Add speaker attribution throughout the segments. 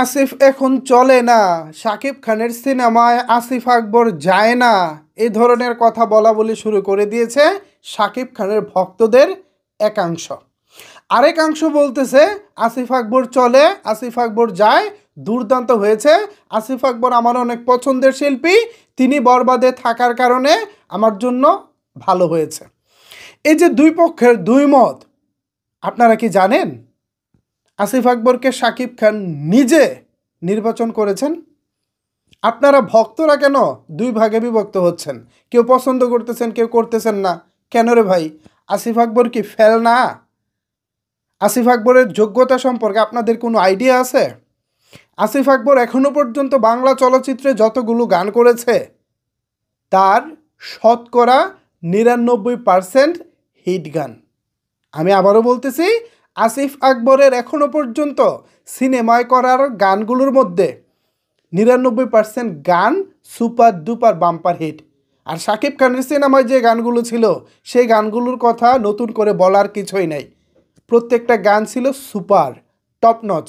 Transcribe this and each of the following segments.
Speaker 1: আসিফ এখন চলে না, শাকিব খানের সিনেমায় আসিফ আকবর যায় না, এই ধরনের কথা বলা বলি শুরু করে দিয়েছে শাকিব খানের ভক্তদের একাংশ। আরেকাংশ বলতেছে আসিফ আকবর চলে, আসিফ আকবর যায়, দুর্দান্ত হয়েছে, আসিফ আকবর আমার অনেক পছন্দের শিল্পী, তিনি বরবাদে থাকার কারণে আমার জন্য ভালো হয়েছে। এই যে দুই পক্ষের দুই মত, আপনারা কি জানেন আসিফ আকবরকে শাকিব খান নিজে নির্বাচন করেছেন? আপনারা ভক্তরা কেন দুই ভাগে বিভক্ত হচ্ছেন? কেউ পছন্দ করতেছেন, কেউ করতেছেন না। কেন রে ভাই? আসিফ আকবর কি ফেল না? আসিফ আকবরের যোগ্যতা সম্পর্কে আপনাদের কোনো আইডিয়া আছে? আসিফ আকবর এখনো পর্যন্ত বাংলা চলচ্চিত্রে যতগুলো গান করেছে তার শতকরা ৯৯% হিট গান। আমি আবারও বলতেছি, আসিফ আকবরের এখনো পর্যন্ত সিনেমায় করার গানগুলোর মধ্যে ৯৯% গান সুপার ডুপার বাম্পার হিট। আর শাকিব খানের সিনেমায় যে গানগুলো ছিল সেই গানগুলোর কথা নতুন করে বলার কিছুই নাই, প্রত্যেকটা গান ছিল সুপার টপ নচ।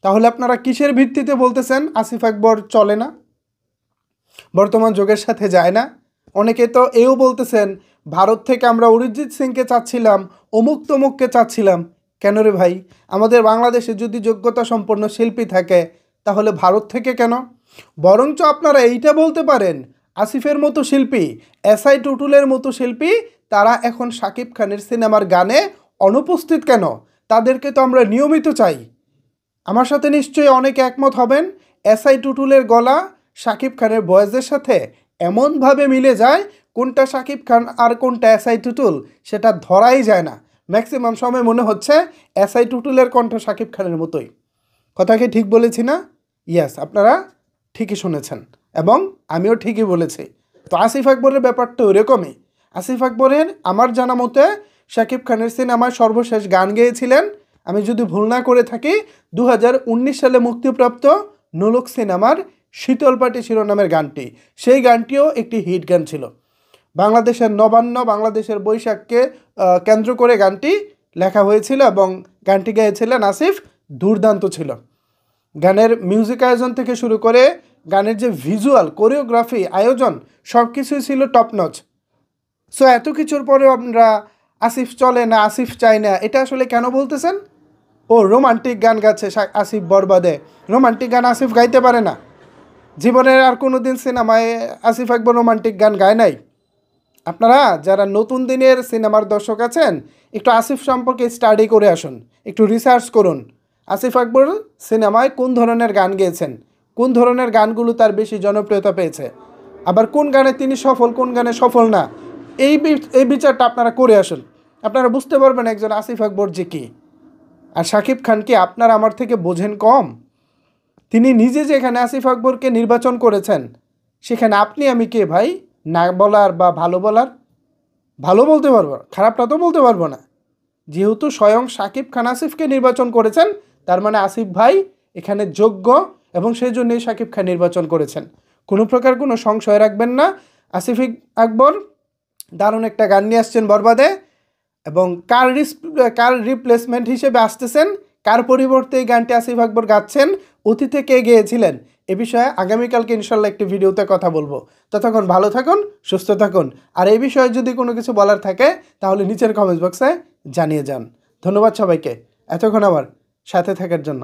Speaker 1: তাহলে আপনারা কিসের ভিত্তিতে বলতেছেন আসিফ আকবর চলে না, বর্তমান যুগের সাথে যায় না? অনেকে তো এও বলতেছেন ভারত থেকে আমরা অরিজিৎ সিংকে চাচ্ছিলাম, অমুক তমুককে চাচ্ছিলাম। কেন রে ভাই? আমাদের বাংলাদেশে যদি যোগ্যতা সম্পন্ন শিল্পী থাকে তাহলে ভারত থেকে কেন? বরঞ্চ আপনারা এইটা বলতে পারেন আসিফের মতো শিল্পী, এসআই টুটুলের মতো শিল্পী, তারা এখন শাকিব খানের সিনেমার গানে অনুপস্থিত কেন? তাদেরকে তো আমরা নিয়মিত চাই। আমার সাথে নিশ্চয়ই অনেকে একমত হবেন, এসআই টুটুলের গলা শাকিব খানের ভয়েসের সাথে এমনভাবে মিলে যায়, কোনটা শাকিব খান আর কোনটা এসআই টুটুল সেটা ধরাই যায় না। ম্যাক্সিমাম সময় মনে হচ্ছে এসআই টুটুলের কণ্ঠ শাকিব খানের মতোই। কথা কি ঠিক বলেছি না? ইয়েস, আপনারা ঠিকই শুনেছেন এবং আমিও ঠিকই বলেছি। তো আসিফ আকবরের ব্যাপারটা ওরকমই। আসিফ আকবরের আমার জানা মতে শাকিব খানের সিনেমায় সর্বশেষ গান গেয়েছিলেন, আমি যদি ভুল না করে থাকি, 2019 সালে মুক্তিপ্রাপ্ত নোলক সিনেমার শীতল পাটি শিরোনামের গানটি। সেই গানটিও একটি হিট গান ছিল। বাংলাদেশের নবান্ন, বাংলাদেশের বৈশাখকে কেন্দ্র করে গানটি লেখা হয়েছিল এবং গানটি গেয়েছিলেন আসিফ। দুর্দান্ত ছিল। গানের মিউজিক আয়োজন থেকে শুরু করে গানের যে ভিজুয়াল, কোরিওগ্রাফি, আয়োজন সব কিছুই ছিল টপ নচ। সো এত কিছুর পরেও আমরা আসিফ চলে না, আসিফ চাই না, এটা আসলে কেন বলতেছেন? ও রোমান্টিক গান গাচ্ছে আসিফ বরবাদে। রোমান্টিক গান আসিফ গাইতে পারে না? জীবনের আর কোনো দিন সিনেমায় আসিফ আকবর রোমান্টিক গান গায় নাই? আপনারা যারা নতুন দিনের সিনেমার দর্শক আছেন, একটু আসিফ সম্পর্কে স্টাডি করে আসুন, একটু রিসার্চ করুন। আসিফ আকবর সিনেমায় কোন ধরনের গান গেয়েছেন, কোন ধরনের গানগুলো তার বেশি জনপ্রিয়তা পেয়েছে, আবার কোন গানে তিনি সফল, কোন গানে সফল না, এই বিচারটা আপনারা করে আসুন। আপনারা বুঝতে পারবেন একজন আসিফ আকবর যে কী। আর শাকিব খান কি আপনারা আমার থেকে বোঝেন কম? তিনি নিজে যেখানে আসিফ আকবরকে নির্বাচন করেছেন সেখানে আপনি আমি কে ভাই না বলার বা ভালো বলার? ভালো বলতে পারবো, খারাপটা তো বলতে পারবো না। যেহেতু স্বয়ং শাকিব খান আসিফকে নির্বাচন করেছেন, তার মানে আসিফ ভাই এখানে যোগ্য এবং সেই জন্যই শাকিব খান নির্বাচন করেছেন। কোনো প্রকার কোনো সংশয় রাখবেন না। আসিফ আকবর দারুণ একটা গান নিয়ে আসছেন বরবাদে, এবং কার রিপ্লেসমেন্ট হিসেবে আসতেছেন, কার পরিবর্তে এই গানটি আসিফ আকবর গাচ্ছেন, অতীতে কে গেয়েছিলেন, এ বিষয়ে আগামীকালকে ইনশাল্লাহ একটি ভিডিওতে কথা বলবো। ততক্ষণ ভালো থাকুন, সুস্থ থাকুন। আর এই বিষয়ে যদি কোনো কিছু বলার থাকে তাহলে নিচের কমেন্ট বক্সে জানিয়ে যান। ধন্যবাদ সবাইকে এতক্ষণ আমার সাথে থাকার জন্য।